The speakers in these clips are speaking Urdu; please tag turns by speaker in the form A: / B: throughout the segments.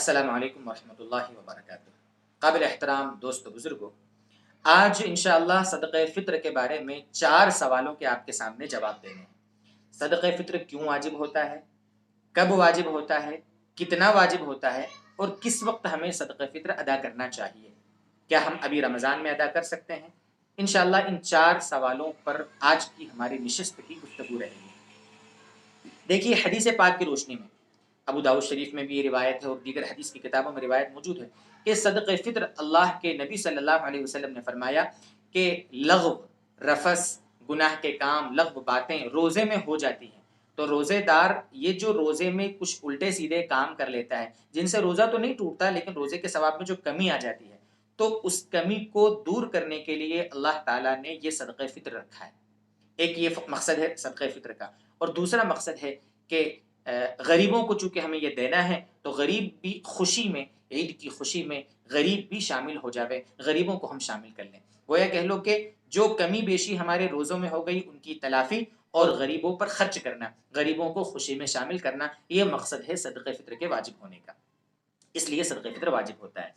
A: السلام علیکم ورحمۃ اللہ وبرکاتہ۔ قابل احترام دوست و بزرگوں، آج انشاءاللہ صدقہ فطر کے بارے میں 4 سوالوں کے آپ کے سامنے جواب دینے ہیں۔ صدقہ فطر کیوں واجب ہوتا ہے، کب واجب ہوتا ہے، کتنا واجب ہوتا ہے، اور کس وقت ہمیں صدقہ فطر ادا کرنا چاہیے، کیا ہم ابھی رمضان میں ادا کر سکتے ہیں؟ انشاءاللہ ان 4 سوالوں پر آج کی ہماری نشست کی گفتگو رہے گی۔ دیکھیے، حدیث پاک کی روشنی میں ابو داؤد شریف میں بھی یہ روایت ہے اور دیگر حدیث کی کتابوں میں روایت موجود ہے کہ صدقہ فطر اللہ کے نبی صلی اللہ علیہ وسلم نے فرمایا کہ لغو، رفث، گناہ کے کام، لغو باتیں روزے میں ہو جاتی ہیں، تو روزے دار یہ جو روزے میں کچھ الٹے سیدھے کام کر لیتا ہے جن سے روزہ تو نہیں ٹوٹتا لیکن روزے کے ثواب میں جو کمی آ جاتی ہے، تو اس کمی کو دور کرنے کے لیے اللہ تعالیٰ نے یہ صدقہ فطر رکھا ہے۔ ایک یہ مقصد ہے صدقہ فطر کا، اور دوسرا مقصد ہے کہ غریبوں کو چونکہ ہمیں یہ دینا ہے تو غریب بھی خوشی میں، عید کی خوشی میں غریب بھی شامل ہو جاوے، غریبوں کو ہم شامل کر لیں۔ گویا کہہ لو کہ جو کمی بیشی ہمارے روزوں میں ہو گئی ان کی تلافی اور غریبوں پر خرچ کرنا، غریبوں کو خوشی میں شامل کرنا، یہ مقصد ہے صدقہ فطر کے واجب ہونے کا۔ اس لیے صدقہ فطر واجب ہوتا ہے۔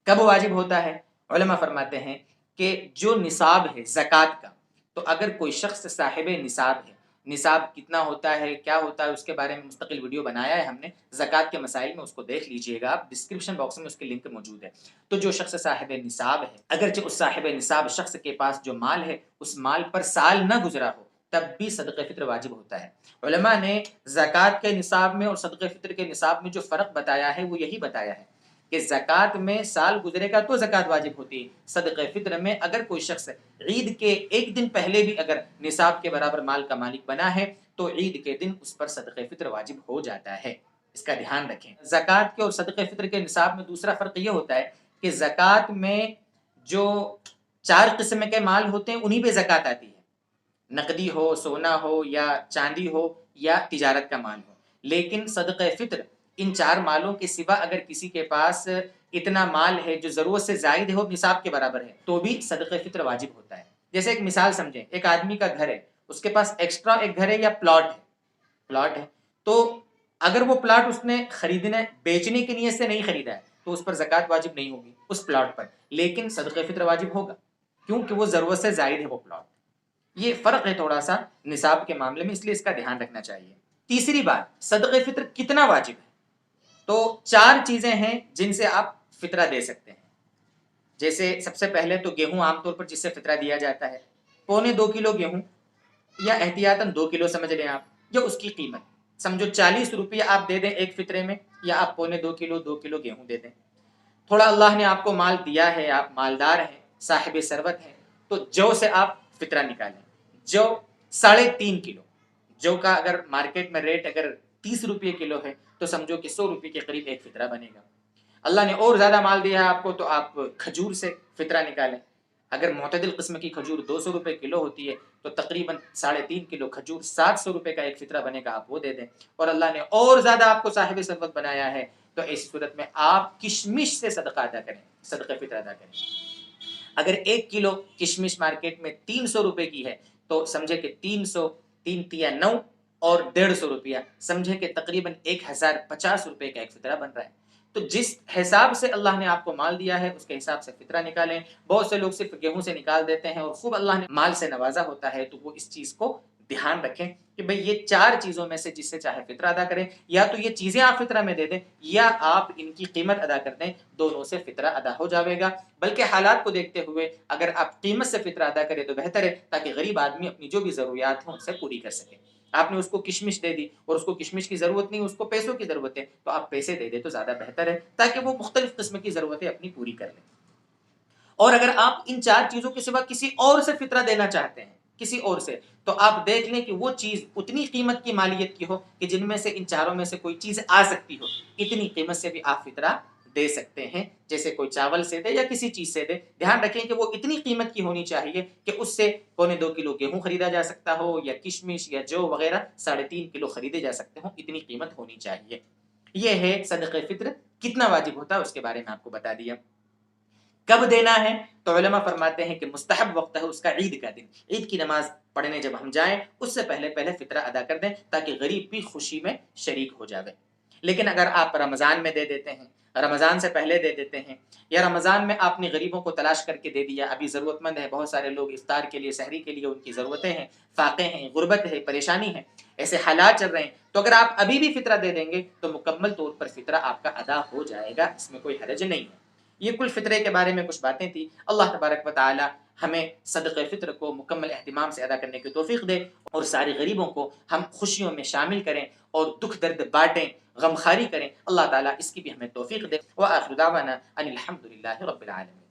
A: کب واجب ہوتا ہے؟ علماء فرماتے ہیں کہ جو نصاب ہے زکوٰۃ کا، تو اگر کوئی شخص صاحب نصاب ہے، نصاب کتنا ہوتا ہے، کیا ہوتا ہے، اس کے بارے میں مستقل ویڈیو بنایا ہے ہم نے، زکوٰۃ کے مسائل میں، اس کو دیکھ لیجئے گا آپ، ڈسکرپشن باکس میں اس کی لنک موجود ہے۔ تو جو شخص صاحب نصاب ہے، اگرچہ اس صاحب نصاب شخص کے پاس جو مال ہے اس مال پر سال نہ گزرا ہو تب بھی صدقہ فطر واجب ہوتا ہے۔ علماء نے زکوٰۃ کے نصاب میں اور صدقہ فطر کے نصاب میں جو فرق بتایا ہے وہ یہی بتایا ہے کہ زکوٰۃ میں سال گزرے گا تو زکوٰۃ واجب ہوتی ہے، صدقہ فطر میں اگر کوئی شخص عید کے ایک دن پہلے بھی اگر نصاب کے برابر مال کا مالک بنا ہے تو عید کے دن اس پر صدقہ فطر واجب ہو جاتا ہے۔ اس کا دھیان رکھیں۔ زکوٰۃ کے اور صدقہ فطر کے نصاب میں دوسرا فرق یہ ہوتا ہے کہ زکوٰۃ میں جو 4 قسم کے مال ہوتے ہیں انہی پہ زکوٰۃ آتی ہے، نقدی ہو، سونا ہو، یا چاندی ہو، یا تجارت کا مال ہو۔ لیکن صدقہ فطر ان 4 مالوں کے سوا اگر کسی کے پاس اتنا مال ہے جو ضرورت سے زائد ہے اور نصاب کے برابر ہے تو بھی صدقہ فطر واجب ہوتا ہے۔ جیسے ایک مثال سمجھیں، ایک آدمی کا گھر ہے، اس کے پاس ایکسٹرا ایک گھر ہے یا پلاٹ ہے، تو اگر وہ پلاٹ اس نے خریدنے بیچنے کی نیت سے نہیں خریدا ہے تو اس پر زکوٰۃ واجب نہیں ہوگی اس پلاٹ پر، لیکن صدقہ فطر واجب ہوگا کیونکہ وہ ضرورت سے زائد ہے وہ پلاٹ۔ یہ فرق ہے تھوڑا سا نصاب کے معاملے میں، اس لیے اس کا دھیان رکھنا چاہیے۔ تیسری بات، صدقہ فطر کتنا واجب ہے؟ تو 4 چیزیں ہیں جن سے آپ فطرہ دے سکتے ہیں۔ جیسے سب سے پہلے تو گیہوں عام طور پر جس سے فطرہ دیا جاتا ہے، 2.25 کلو گیہوں، یا احتیاطاً 2 کلو سمجھ لیں آپ، جو اس کی قیمت سمجھو 40 روپیہ آپ دے دیں ایک فطرے میں، یا آپ 2.25 کلو گیہوں دے دیں۔ تھوڑا اللہ نے آپ کو مال دیا ہے، آپ مالدار ہیں، صاحب ثروت ہیں، تو جو سے آپ فطرہ نکالیں۔ جو 3.5 کلو، جو کا اگر مارکیٹ میں ریٹ اگر 30 روپے کلو ہے تو سمجھو کہ 100 روپے کے قریب ایک فطرہ بنے گا۔ اللہ نے اور زیادہ مال دیا ہے آپ کو تو آپ کھجور سے فطرہ نکالیں۔ اگر معتدل قسم کی کھجور 200 روپے کلو ہوتی ہے تو تقریباً 3.5 کلو کھجور 700 روپے کا ایک فطرہ بنے گا، آپ وہ دے دیں۔ اور اللہ نے اور زیادہ آپ کو صاحب ثروت بنایا ہے تو ایسی صورت میں آپ کشمش سے صدقہ ادا کریں، صدقہ فطر ادا کریں۔ اگر 1 کلو کشمش مارکیٹ میں 300 روپے کی ہے تو سمجھے کہ 300، 3 تیا 9 اور 150 روپیہ، سمجھے کہ تقریباً 1050 روپے کا ایک فطرہ بن رہا ہے۔ تو جس حساب سے اللہ نے آپ کو مال دیا ہے اس کے حساب سے فطرہ نکالیں۔ بہت سے لوگ صرف گیہوں سے نکال دیتے ہیں اور خوب اللہ نے مال سے نوازا ہوتا ہے تو وہ اس چیز کو دھیان رکھیں کہ بھئی یہ 4 چیزوں میں سے جس سے چاہے فطرہ ادا کریں، یا تو یہ چیزیں آپ فطرہ میں دے دیں یا آپ ان کی قیمت ادا کر دیں، دونوں سے فطرہ ادا ہو جاوے گا۔ بلکہ حالات کو دیکھتے ہوئے اگر آپ قیمت سے فطرہ ادا کریں تو بہتر ہے، تاکہ غریب آدمی اپنی جو بھی ضروریات ہیں ان سے پوری کر سکے۔ آپ نے اس کو کشمش دے دی اور اس کو کشمش کی ضرورت نہیں، اس کو پیسوں کی ضرورت ہے، تو آپ پیسے دے دیں تو زیادہ بہتر ہے تاکہ وہ مختلف قسم کی ضرورتیں اپنی پوری کر لیں۔ اور اگر آپ ان 4 چیزوں کے سوا کسی اور سے فطرہ دینا چاہتے ہیں، کسی اور سے، تو آپ دیکھ لیں کہ وہ چیز اتنی قیمت کی مالیت کی ہو کہ جن میں سے ان 4 میں سے کوئی چیز آ سکتی ہو، اتنی قیمت سے بھی آپ فطرہ دے سکتے ہیں۔ جیسے کوئی چاول سے دے یا کسی چیز سے دے، دھیان رکھیں کہ وہ اتنی قیمت کی ہونی چاہیے کہ اس سے 2.25 کلو گیہوں خریدا جا سکتا ہو، یا کشمش یا جو وغیرہ 3.5 کلو خریدے جا سکتے ہوں، اتنی قیمت ہونی چاہیے۔ یہ ہے صدقہ فطر کتنا واجب ہوتا ہے اس کے بارے میں آپ کو بتا دیا۔ کب دینا ہے؟ تو علماء فرماتے ہیں کہ مستحب وقت ہے اس کا عید کا دن، عید کی نماز پڑھنے جب ہم جائیں اس سے پہلے فطرہ ادا کر دیں تاکہ غریب بھی خوشی میں شریک ہو جاوے۔ لیکن اگر آپ رمضان میں دے دیتے ہیں، رمضان سے پہلے دے دیتے ہیں، یا رمضان میں آپ نے غریبوں کو تلاش کر کے دے دیا، ابھی ضرورت مند ہے، بہت سارے لوگ افطار کے لیے، سحری کے لیے ان کی ضرورتیں ہیں، فاقے ہیں، غربت ہے، پریشانی ہے، ایسے حالات چل رہے ہیں، تو اگر آپ ابھی بھی فطرہ دے دیں گے تو مکمل طور پر فطرہ آپ کا ادا ہو جائے گا، اس میں کوئی حرج نہیں ہے۔ یہ کل فطرے کے بارے میں کچھ باتیں تھیں۔ اللہ تبارک و تعالی ہمیں صدقہ فطر کو مکمل اہتمام سے ادا کرنے کی توفیق دے، اور سارے غریبوں کو ہم خوشیوں میں شامل کریں اور دکھ درد بانٹیں، غمخواری کریں۔ اللہ تعالیٰ اس کی بھی ہمیں توفیق دے۔ وآخر دعوانا ان الحمد للہ رب العالمین۔